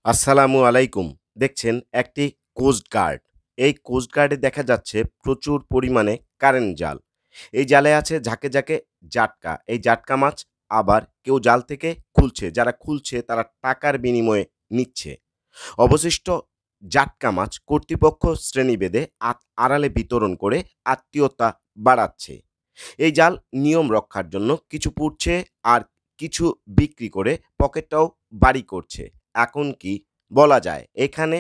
আসসালামু আলাইকুম। দেখছেন একটি কোস্ট গার্ড। এই কোস্ট গার্ডে দেখা যাচ্ছে প্রচুর পরিমাণে কারেন্ট জাল। এই জালে আছে ঝাঁকে, ঝাঁকে জাটকা। এই জাটকা মাছ আবার কেউ জাল থেকে খুলছে। যারা খুলছে তারা টাকার বিনিময়ে নিচ্ছে। অবশিষ্ট জাটকা মাছ কর্তৃপক্ষ শ্রেণীভেদে আড়ালে বিতরণ করে আত্মীয়তা বাড়াচ্ছে। এই জাল নিয়ম রক্ষার জন্য কিছু পুড়ছে আর কিছু বিক্রি করে পকেটটাও বাড়ি করছে। এখন কি বলা যায়? এখানে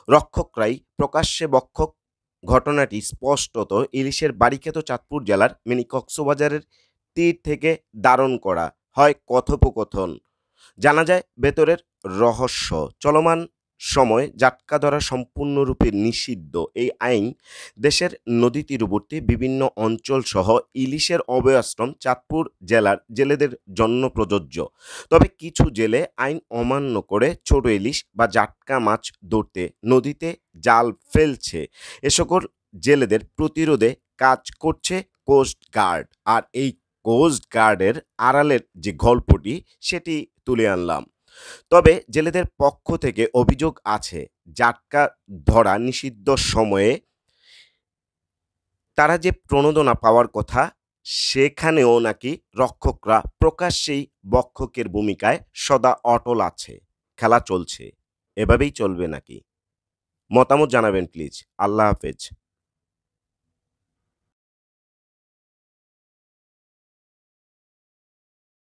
রক্ষকরাই প্রকাশ্যে বক্ষক। ঘটনাটি স্পষ্টত ইলিশের বারিখ্যাত চাঁদপুর জেলার মিনি কক্সবাজারের তীর থেকে ধারণ করা হয় কথোপকথন। জানা যায় ভেতরের রহস্য। চলমান সময় জাটকা ধরা সম্পূর্ণরূপে নিষিদ্ধ। এই আইন দেশের নদী তীরবর্তী বিভিন্ন অঞ্চলসহ ইলিশের অভয়াশ্রম চাঁদপুর জেলার জেলেদের জন্য প্রযোজ্য। তবে কিছু জেলে আইন অমান্য করে ছোট ইলিশ বা জাটকা মাছ ধরতে নদীতে জাল ফেলছে। এ সকল জেলেদের প্রতিরোধে কাজ করছে কোস্ট গার্ড। আর এই কোস্ট গার্ডের আড়ালের যে গল্পটি সেটি তুলে আনলাম। তবে জেলেদের পক্ষ থেকে অভিযোগ আছে জাটকা ধরা নিষিদ্ধ সময়ে তারা যে প্রণোদনা পাওয়ার কথা সেখানেও নাকি রক্ষকরা প্রকাশ্যেই বক্ষকের ভূমিকায় সদা অটল আছে। খেলা চলছে। এভাবেই চলবে নাকি? মতামত জানাবেন প্লিজ। আল্লাহ হাফেজ।